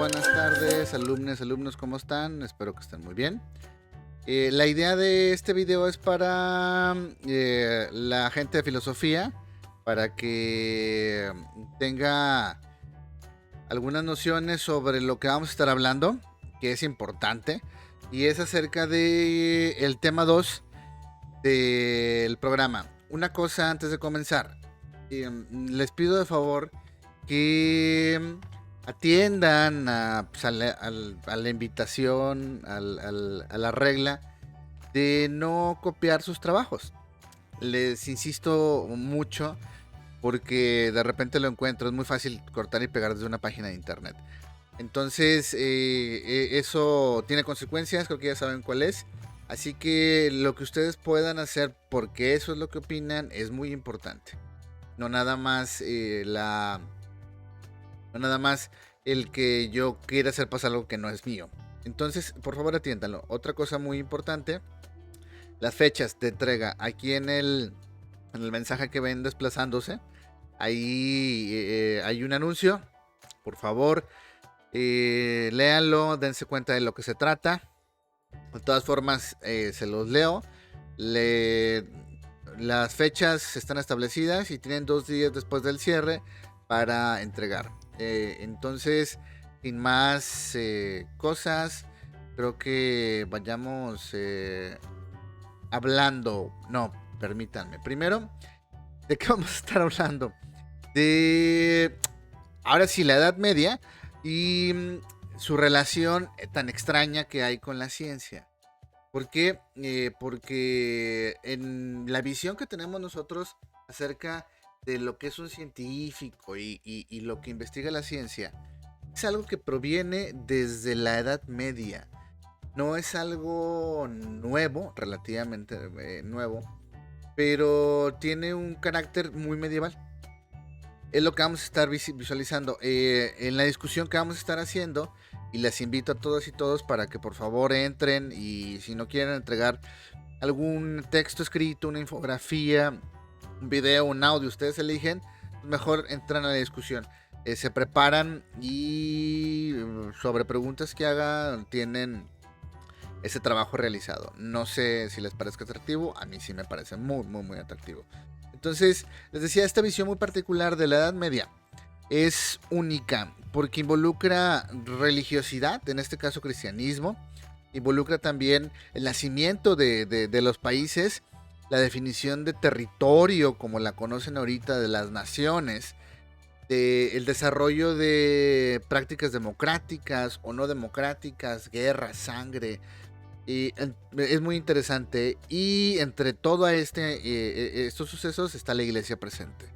buenas tardes, alumnos, ¿cómo están? Espero que estén muy bien. La idea de este video es para la gente de filosofía, para que tenga algunas nociones sobre lo que vamos a estar hablando, que es importante, y es acerca de el tema 2 del programa. Una cosa antes de comenzar, les pido de favor que atiendan pues, a la invitación, a la regla de no copiar sus trabajos. Les insisto mucho porque de repente lo encuentro, es muy fácil cortar y pegar desde una página de internet. Entonces, eso tiene consecuencias, creo que ya saben cuál es. Así que lo que ustedes puedan hacer, porque eso es lo que opinan, es muy importante. No nada más no nada más el que yo quiera hacer pasar algo que no es mío. Entonces, por favor, atiéndanlo. Otra cosa muy importante, las fechas de entrega. Aquí en el mensaje que ven desplazándose, ahí hay un anuncio. Por favor, léanlo, dense cuenta de lo que se trata. De todas formas, se los leo. Las fechas están establecidas y tienen 2 días después del cierre para entregar. Entonces, sin más cosas, creo que vayamos hablando. No, permítanme. Primero, ¿de qué vamos a estar hablando? De, ahora sí, la Edad Media y su relación tan extraña que hay con la ciencia. ¿Por qué? Porque en la visión que tenemos nosotros acerca de lo que es un científico y lo que investiga la ciencia, es algo que proviene desde la Edad Media. No es algo nuevo, relativamente nuevo, pero tiene un carácter muy medieval. Es lo que vamos a estar visualizando en la discusión que vamos a estar haciendo. Y les invito a todos y todos para que por favor entren, y si no quieren entregar algún texto escrito, una infografía, un video, un audio, ustedes eligen, mejor entran a la discusión. Se preparan y sobre preguntas que hagan tienen ese trabajo realizado. No sé si les parezca atractivo, a mí sí me parece muy atractivo. Entonces, les decía, esta visión muy particular de la Edad Media es única porque involucra religiosidad, en este caso cristianismo, involucra también el nacimiento de los países, la definición de territorio como la conocen ahorita de las naciones, el desarrollo de prácticas democráticas o no democráticas, guerra, sangre. Y es muy interesante, y entre todos estos sucesos está la iglesia presente,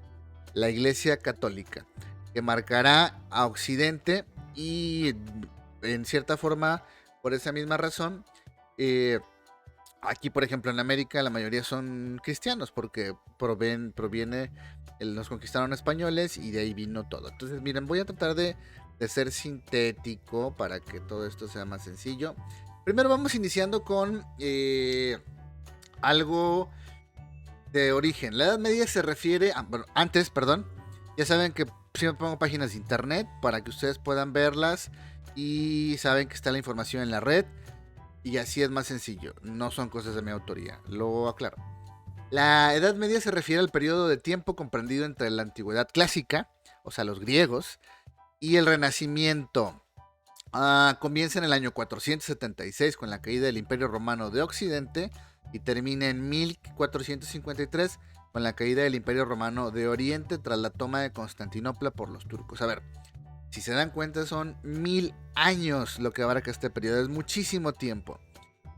la iglesia católica, que marcará a Occidente y en cierta forma, por esa misma razón, aquí por ejemplo en América la mayoría son cristianos porque proviene, nos conquistaron españoles y de ahí vino todo. Entonces miren, voy a tratar de ser sintético para que todo esto sea más sencillo. Primero vamos iniciando con algo de origen. La Edad Media se refiere a, bueno, antes, perdón, ya saben que siempre pongo páginas de internet para que ustedes puedan verlas y saben que está la información en la red y así es más sencillo, no son cosas de mi autoría, lo aclaro. La Edad Media se refiere al periodo de tiempo comprendido entre la antigüedad clásica, o sea, los griegos, y el Renacimiento. Comienza en el año 476 con la caída del Imperio Romano de Occidente y termina en 1453 con la caída del Imperio Romano de Oriente tras la toma de Constantinopla por los turcos. A ver, si se dan cuenta son 1000 años lo que abarca este periodo, es muchísimo tiempo.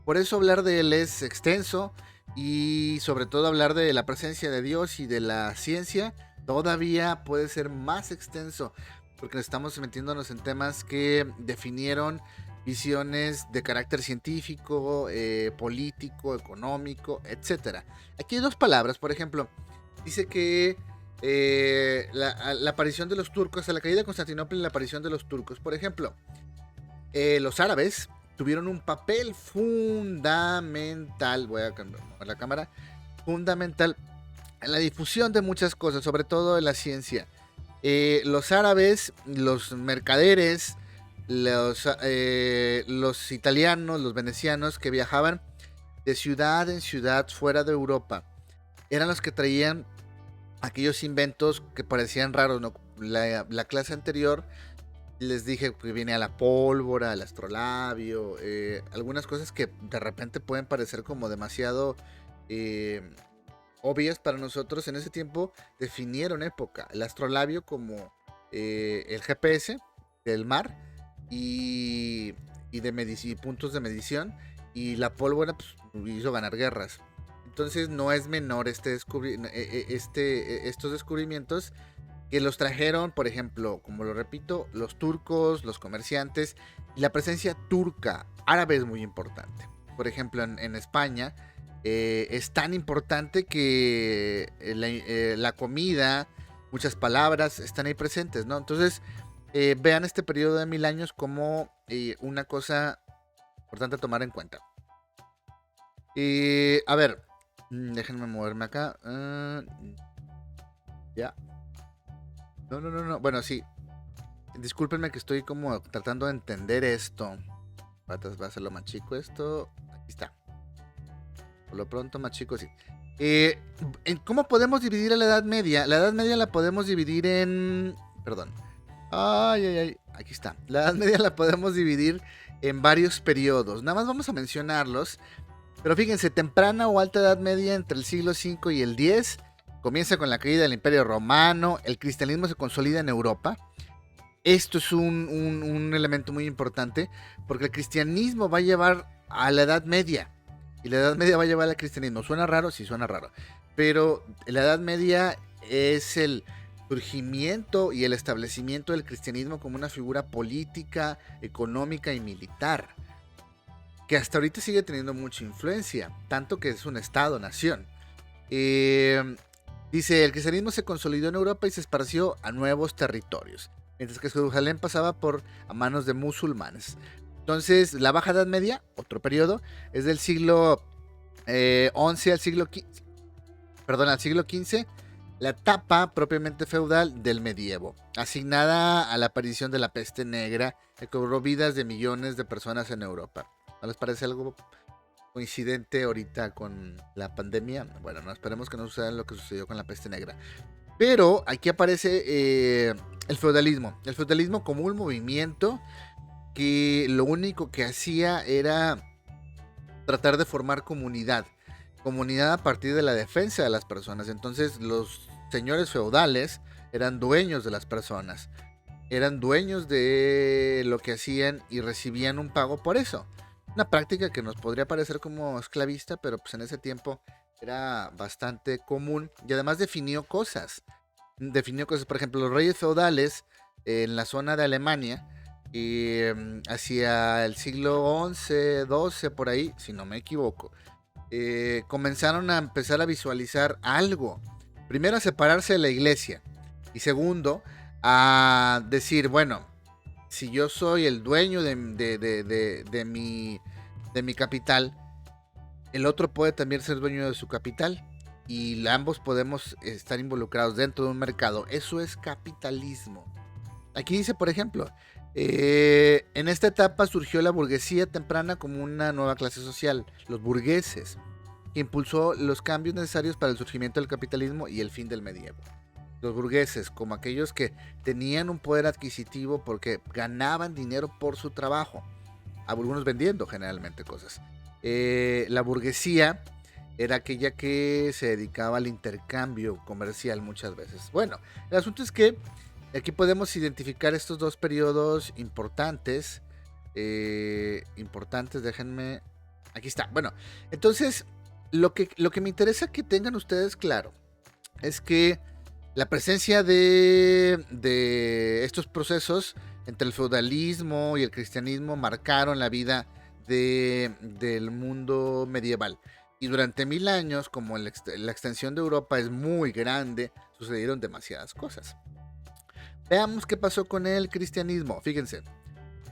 Por eso hablar de él es extenso y sobre todo hablar de la presencia de Dios y de la ciencia todavía puede ser más extenso, porque estamos metiéndonos en temas que definieron visiones de carácter científico, político, económico, etc. Aquí hay 2 palabras, por ejemplo, dice que la aparición de los turcos, la caída de Constantinopla y la aparición de los turcos, por ejemplo, los árabes tuvieron un papel fundamental, voy a cambiar la cámara, fundamental en la difusión de muchas cosas, sobre todo en la ciencia. Los árabes, los mercaderes, los italianos, los venecianos que viajaban de ciudad en ciudad fuera de Europa, eran los que traían aquellos inventos que parecían raros, ¿no? La clase anterior les dije que viene a la pólvora, al astrolabio, algunas cosas que de repente pueden parecer como demasiado eh, obvias para nosotros. En ese tiempo definieron época. El astrolabio como el GPS del mar y puntos de medición, y la pólvora pues, hizo ganar guerras. Entonces no es menor estos descubrimientos que los trajeron, por ejemplo, como lo repito, los turcos, los comerciantes, y la presencia turca, árabe es muy importante. Por ejemplo, en España es tan importante que la comida, muchas palabras están ahí presentes, ¿no? Entonces, vean este periodo de 1000 años como una cosa importante a tomar en cuenta. A ver, déjenme moverme acá. Ya. No. Bueno, sí. Discúlpenme que estoy como tratando de entender esto. Va a hacerlo más chico esto. Aquí está. Por lo pronto más chico, sí. ¿Cómo podemos dividir a la Edad Media? La Edad Media la podemos dividir en... Perdón. Ay. Aquí está. La Edad Media la podemos dividir en varios periodos. Nada más vamos a mencionarlos. Pero fíjense, temprana o alta Edad Media entre el siglo V y el X. Comienza con la caída del Imperio Romano. El cristianismo se consolida en Europa. Esto es un elemento muy importante, porque el cristianismo va a llevar a la Edad Media. Y la Edad Media va a llevar al cristianismo. ¿Suena raro? Sí, suena raro. Pero la Edad Media es el surgimiento y el establecimiento del cristianismo como una figura política, económica y militar, que hasta ahorita sigue teniendo mucha influencia, tanto que es un estado-nación. Dice, el cristianismo se consolidó en Europa y se esparció a nuevos territorios, mientras que Jerusalén pasaba a manos de musulmanes. Entonces, la Baja Edad Media, otro periodo, es del siglo XI al siglo XV, al siglo XV, la etapa propiamente feudal del medievo, asignada a la aparición de la peste negra, que cobró vidas de millones de personas en Europa. ¿No les parece algo coincidente ahorita con la pandemia? Bueno, no esperemos que no suceda lo que sucedió con la peste negra. Pero aquí aparece el feudalismo. El feudalismo como un movimiento que lo único que hacía era tratar de formar comunidad a partir de la defensa de las personas. Entonces los señores feudales eran dueños de las personas, eran dueños de lo que hacían y recibían un pago por eso. Una práctica que nos podría parecer como esclavista, pero pues en ese tiempo era bastante común, y además definió cosas, por ejemplo, los reyes feudales en la zona de Alemania, hacia el siglo XI, XII, por ahí, si no me equivoco, comenzaron a empezar a visualizar algo. Primero, a separarse de la iglesia, y segundo, a decir, bueno, si yo soy el dueño de mi capital, el otro puede también ser dueño de su capital, y ambos podemos estar involucrados dentro de un mercado. Eso es capitalismo. Aquí dice, por ejemplo, en esta etapa surgió la burguesía temprana como una nueva clase social, los burgueses, que impulsó los cambios necesarios para el surgimiento del capitalismo y el fin del medievo. Los burgueses, como aquellos que tenían un poder adquisitivo porque ganaban dinero por su trabajo, algunos vendiendo generalmente cosas. La burguesía era aquella que se dedicaba al intercambio comercial muchas veces. Bueno, el asunto es que aquí podemos identificar estos dos periodos importantes. Déjenme... Aquí está. Bueno, entonces, lo que me interesa que tengan ustedes claro es que la presencia de estos procesos entre el feudalismo y el cristianismo marcaron la vida del mundo medieval. Y durante 1000 años, como la extensión de Europa es muy grande, sucedieron demasiadas cosas. Veamos qué pasó con el cristianismo. Fíjense,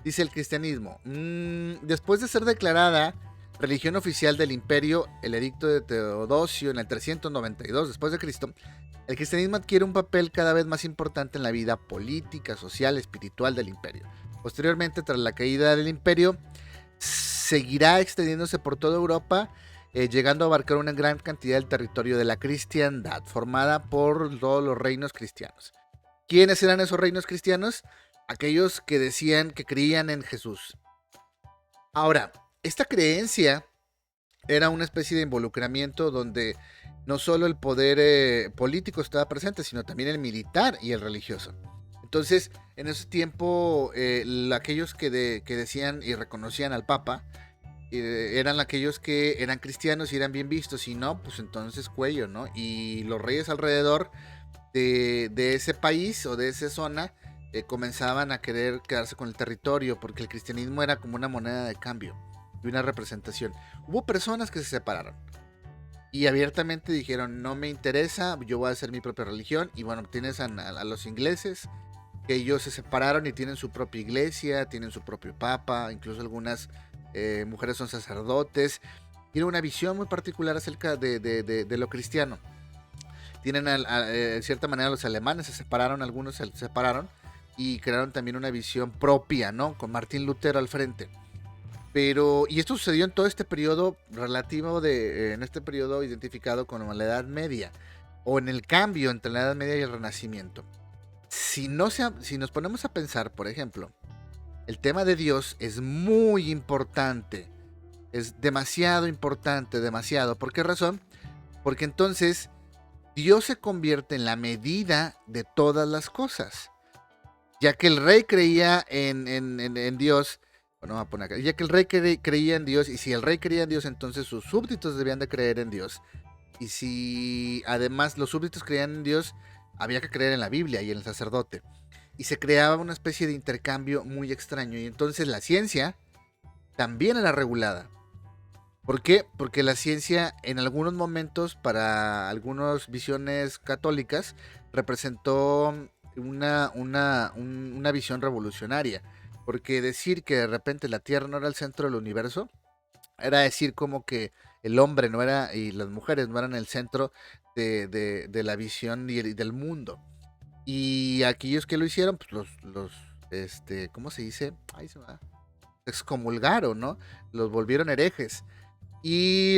dice el cristianismo. Después de ser declarada religión oficial del imperio, el edicto de Teodosio en el 392 después de Cristo, el cristianismo adquiere un papel cada vez más importante en la vida política, social, espiritual del imperio. Posteriormente, tras la caída del imperio, seguirá extendiéndose por toda Europa, llegando a abarcar una gran cantidad del territorio de la cristiandad, formada por todos los reinos cristianos. ¿Quiénes eran esos reinos cristianos? Aquellos que decían que creían en Jesús. Ahora, esta creencia era una especie de involucramiento donde no solo el poder político estaba presente, sino también el militar y el religioso. Entonces, en ese tiempo, aquellos que decían y reconocían al Papa eran aquellos que eran cristianos y eran bien vistos, y no, pues entonces cuello, ¿no? Y los reyes alrededor de ese país o de esa zona comenzaban a querer quedarse con el territorio, porque el cristianismo era como una moneda de cambio y una representación. Hubo personas que se separaron y abiertamente dijeron, no me interesa, yo voy a hacer mi propia religión. Y bueno, tienes a los ingleses, que ellos se separaron y tienen su propia iglesia, tienen su propio papa, incluso algunas mujeres son sacerdotes. Tienen una visión muy particular acerca de lo cristiano. Tienen, de cierta manera, los alemanes se separaron, algunos se separaron y crearon también una visión propia, ¿no? Con Martín Lutero al frente. Pero, y esto sucedió en todo este periodo relativo en este periodo identificado como la Edad Media, o en el cambio entre la Edad Media y el Renacimiento. Si nos ponemos a pensar, por ejemplo, el tema de Dios es muy importante, es demasiado importante, demasiado. ¿Por qué razón? Porque entonces Dios se convierte en la medida de todas las cosas. Ya que el rey creía en Dios, bueno, vamos a poner acá, ya que el rey creía en Dios, y si el rey creía en Dios, entonces sus súbditos debían de creer en Dios. Y si además los súbditos creían en Dios, había que creer en la Biblia y en el sacerdote. Y se creaba una especie de intercambio muy extraño. Y entonces la ciencia también era regulada. ¿Por qué? Porque la ciencia en algunos momentos, para algunas visiones católicas, representó una visión revolucionaria. Porque decir que de repente la Tierra no era el centro del universo, era decir como que el hombre no era, y las mujeres no eran el centro de la visión y del mundo. Y aquellos que lo hicieron, pues ¿cómo se dice? Ahí se va. Excomulgaron, ¿no? Los volvieron herejes. Y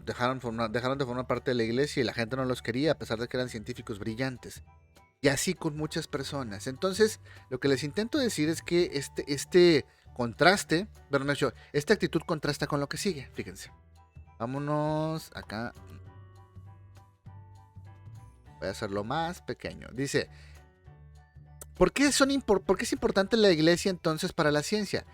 dejaron de formar parte de la iglesia, y la gente no los quería, a pesar de que eran científicos brillantes. Y así con muchas personas. Entonces, lo que les intento decir es que este contraste, pero no, esta actitud contrasta con lo que sigue. Fíjense. Vámonos acá. Voy a hacerlo más pequeño. Dice, ¿por qué es importante la iglesia entonces para la ciencia?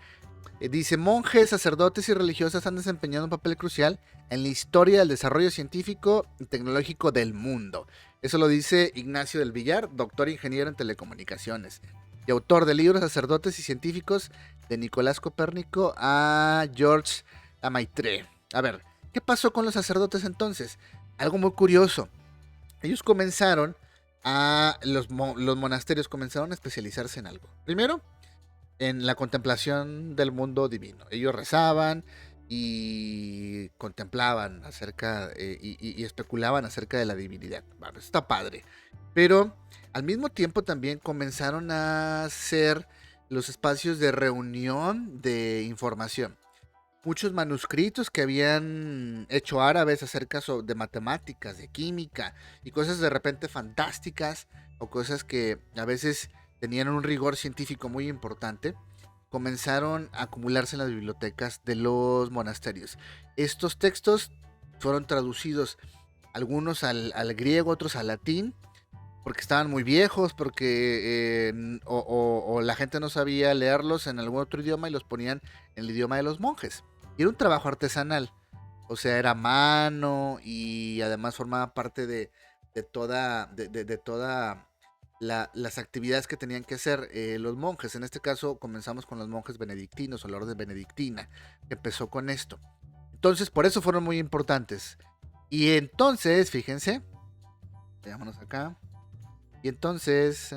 Dice, monjes, sacerdotes y religiosas han desempeñado un papel crucial en la historia del desarrollo científico y tecnológico del mundo. Eso lo dice Ignacio del Villar, doctor ingeniero en telecomunicaciones y autor de libros Sacerdotes y Científicos, de Nicolás Copérnico a Georges Lemaitre. A ver, ¿qué pasó con los sacerdotes entonces? Algo muy curioso. Ellos comenzaron los monasterios comenzaron a especializarse en algo. Primero, en la contemplación del mundo divino. Ellos rezaban y contemplaban acerca y especulaban acerca de la divinidad. Bueno, está padre. Pero al mismo tiempo también comenzaron a ser los espacios de reunión de información. Muchos manuscritos que habían hecho árabes acerca de matemáticas, de química y cosas de repente fantásticas, o cosas que a veces tenían un rigor científico muy importante, comenzaron a acumularse en las bibliotecas de los monasterios. Estos textos fueron traducidos, algunos al griego, otros al latín, porque estaban muy viejos, porque o la gente no sabía leerlos en algún otro idioma y los ponían en el idioma de los monjes. Y era un trabajo artesanal, o sea, era a mano, y además formaba parte de toda las actividades que tenían que hacer los monjes. En este caso comenzamos con los monjes benedictinos, o la orden benedictina, que empezó con esto. Entonces, por eso fueron muy importantes. Y entonces, fíjense, veámonos acá. Y entonces,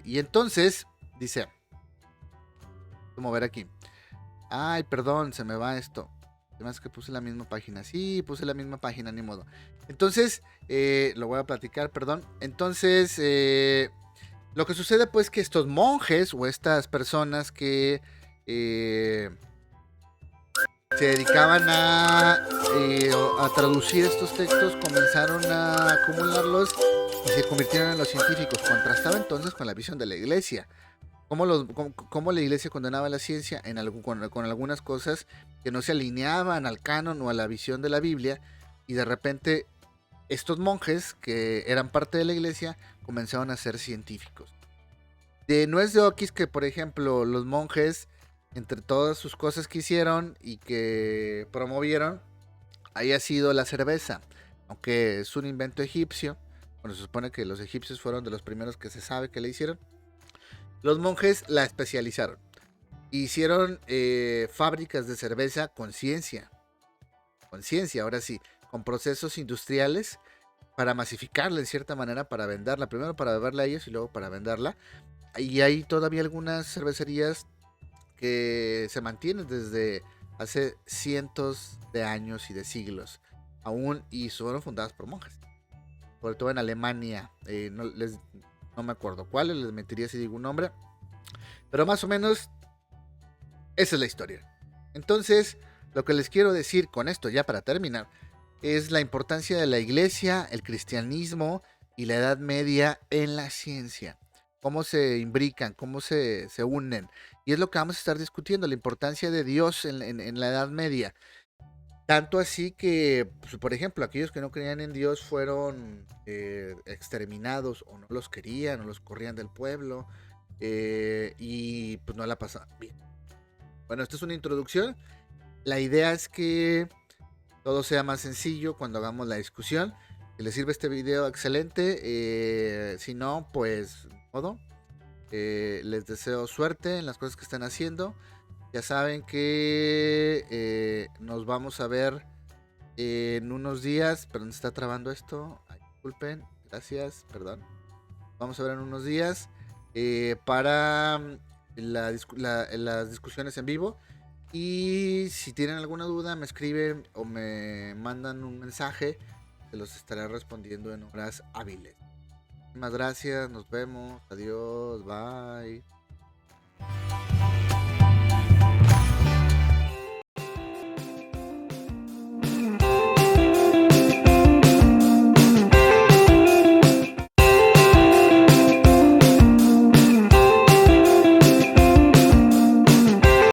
y entonces, dice, voy a mover aquí. Ay, perdón, se me va esto. Además que puse la misma página. Sí, puse la misma página, ni modo. Entonces, lo voy a platicar, perdón. Entonces, Lo que sucede pues que estos monjes o estas personas que eh, se dedicaban a traducir estos textos comenzaron a acumularlos y se convirtieron en los científicos. Contrastaba entonces con la visión de la iglesia. Cómo la iglesia condenaba la ciencia con algunas cosas que no se alineaban al canon o a la visión de la Biblia, y de repente estos monjes que eran parte de la iglesia comenzaron a ser científicos. No es de Oquis que, por ejemplo, los monjes, entre todas sus cosas que hicieron y que promovieron, haya sido la cerveza, aunque es un invento egipcio. Bueno, se supone que los egipcios fueron de los primeros que se sabe que le hicieron. Los monjes la especializaron. Hicieron fábricas de cerveza con ciencia, ahora sí, con procesos industriales para masificarla en cierta manera, para venderla, primero para beberla a ellos y luego para venderla. Y hay todavía algunas cervecerías que se mantienen desde hace cientos de años y de siglos, aún, y fueron fundadas por monjes, sobre todo en Alemania. No me acuerdo cuál, les mentiría si digo un nombre, pero más o menos esa es la historia. Entonces, lo que les quiero decir con esto, ya para terminar, es la importancia de la iglesia, el cristianismo y la Edad Media en la ciencia. Cómo se imbrican, cómo se unen. Y es lo que vamos a estar discutiendo, la importancia de Dios en la Edad Media. Tanto así que, pues, por ejemplo, aquellos que no creían en Dios fueron exterminados, o no los querían, o los corrían del pueblo, y pues no la pasaban bien. Bueno, esta es una introducción. La idea es que todo sea más sencillo cuando hagamos la discusión. Si les sirve este video, excelente. Si no, pues modo. Les deseo suerte en las cosas que están haciendo. Ya saben que nos vamos a ver en unos días. Perdón, se está trabando esto. Ay, disculpen, gracias, perdón. Vamos a ver en unos días para las discusiones en vivo. Y si tienen alguna duda, me escriben o me mandan un mensaje. Se los estaré respondiendo en horas hábiles. Muchísimas gracias, nos vemos, adiós, bye.